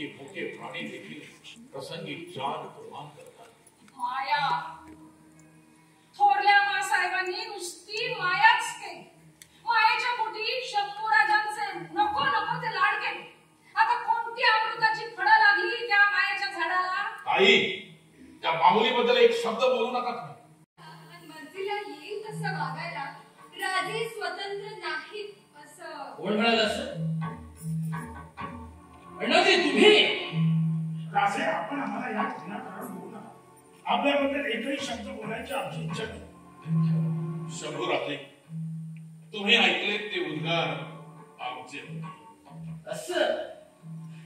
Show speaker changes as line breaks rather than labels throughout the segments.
की मुके प्राणी देखील प्रसंगी जान कुर्बान करतात.
माया थोरल्या मासाहेबांनी नुसती मायाच केली. मायेच्या पोटी शंभूराजांचे नको नको ते लाड केले. आता कोणती अमृताची फळं लागली त्या मायेच्या झाडाला.
आई, त्या मामुलीबद्दल एक शब्द बोलू नका तुम्ही.
मर्जीला येईल तसं वागायला राजे स्वतंत्र नाहीत असं
कोण म्हणाल? असं अण्णाजी तुम्ही
राजे, आपण आम्हाला या विनाकारण बोलू नका. आपल्याबद्दल एकही शब्द बोलायची आमची इच्छा नाही.
शंभूराजे, तुम्ही ऐकले ते उद्गार आमचे.
असं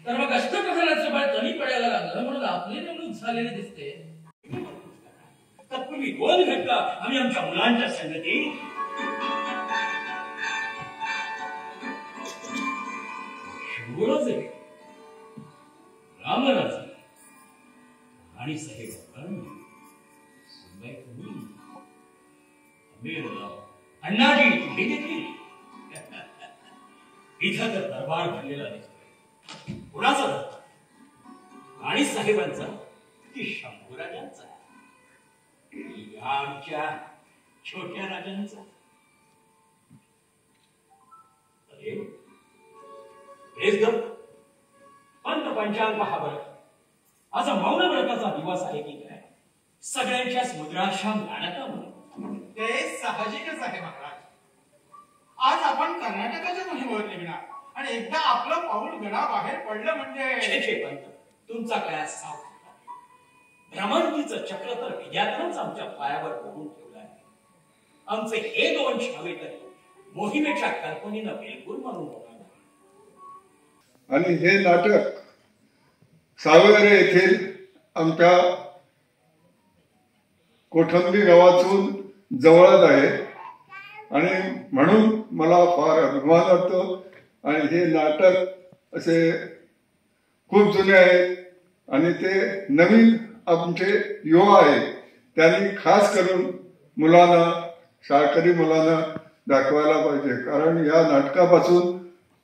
तर मग अष्टप्रधानाचं बळ कमी पडायला लागलं म्हणून आपली नेमणूक झालेली दिसते. तत्पूर्वी 2 घटका आम्ही आमच्या मुलांच्या संगती शंभूराजे, रामराजे आणि साहेब अण्णाजी तुम्ही देखील इथं तर दरबार भरलेला दिसतोय. कुणाचा दरबार? आणि साहेबांचा की शंभूराजांचा? आमच्या छोट्या राजांचा? अरे हेच ग पंचपंचांग पहा बरं. आज मौन व्रताचा दिवस आहे की काय? सगळ्यांच्याच मुद्राशाम गाणतामुळे
ते साहजिकच आहे महाराज. आज आपण कर्नाटकाच्या मोहिमेवर निघणार आणि एकदा आपलं पाऊल गडाबाहेर पडलं म्हणजे
तुमचा काय साथ भ्रमंतीचं चक्र तर विद्यार्थ्यांच आमच्या पायावर ओढून ठेवलं आहे. आमचे हे 2 छावे तरी मोहिमेच्या कल्पनेनं बिलकुल म्हणून होणार.
आणि हे नाटक सावरे येथील आमच्या कोठंबी गावातून जवळच आहे आणि म्हणून मला फार अभिमान वाटतो. आणि हे नाटक असे खूप जुने आहेत आणि ते नवीन आमचे युवा आहेत. त्यांनी खास करून मुलांना, शाळकरी मुलांना दाखवायला पाहिजे. कारण या नाटकापासून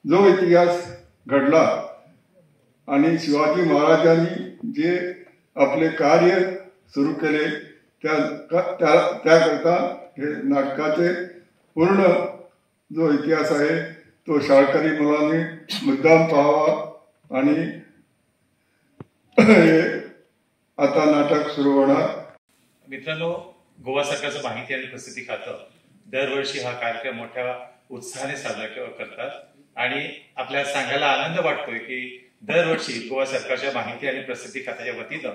जो इतिहास घडला आणि शिवाजी महाराजांनी जे आपले कार्य सुरू केले त्याकरता हे नाटकाचे पूर्ण जो इतिहास आहे तो शाळकरी मुलांनी मुद्दाम पाहावा. आणि आता नाटक सुरू होणार.
मित्रांनो, गोवा सरकारचं माहिती आणि प्रसिद्धी खातं दरवर्षी हा कार्यक्रम मोठ्या उत्साहाने साजरा करतात आणि आपल्याला सांगायला आनंद वाटतोय की दरवर्षी गोवा सरकारच्या माहिती आणि प्रसिद्धी खात्याच्या वतीनं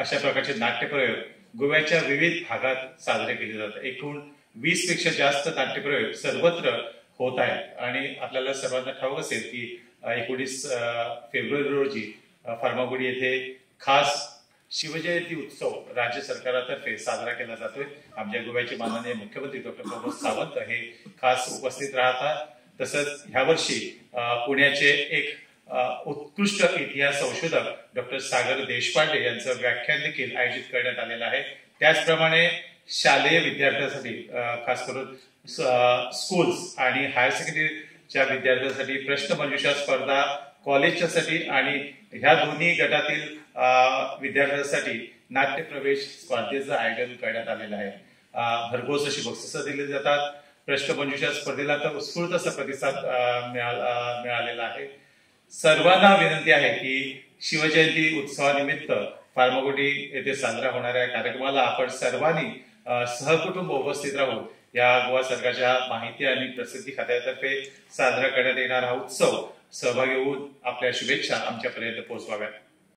अशा प्रकारचे नाट्यप्रयोग गोव्याच्या विविध भागात साजरे केले जातात. एकूण 20 पेक्षा जास्त नाट्यप्रयोग सर्वत्र होत आहेत आणि आपल्याला सर्वांना ठाऊक असेल की 19 फेब्रुवारी रोजी फार्मागुडी येथे खास शिवजयंती उत्सव राज्य सरकारातर्फे साजरा केला जातोय. आमच्या गोव्याचे माननीय मुख्यमंत्री डॉक्टर प्रमोद सावंत हे खास उपस्थित राहतात. तसंच ह्या वर्षी पुण्याचे एक उत्कृष्ट इतिहास संशोधक डॉक्टर सागर देशपांडे यांचं व्याख्यान देखील आयोजित करण्यात आलेलं आहे. त्याचप्रमाणे शालेय विद्यार्थ्यांसाठी खास करून स्कूल्स आणि हायर सेकंडरीच्या विद्यार्थ्यांसाठी प्रश्नमंजुषा स्पर्धा, कॉलेजच्यासाठी आणि ह्या दोन्ही गटातील विद्यार्थ्यांसाठी नाट्य प्रवेश स्पर्धेचं आयोजन करण्यात आलेलं आहे. भरघोस अशी बक्षिसं दिली जातात. प्रश्नमंजुषा स्पर्धेला तर उत्स्फूर्त असा प्रतिसाद मिळालेला आहे. सर्वांना विनंती आहे की शिवजयंती उत्सवानिमित्त फार्मागुडी येथे साजरा होणाऱ्या कार्यक्रमाला आपण सर्वांनी सहकुटुंब उपस्थित राहून या गोवा सरकारच्या माहिती आणि प्रसिद्धी खात्यातर्फे साजरा करण्यात येणारा हा उत्सव सहभागी होऊन आपल्या शुभेच्छा आमच्यापर्यंत पोहोचवाव्यात.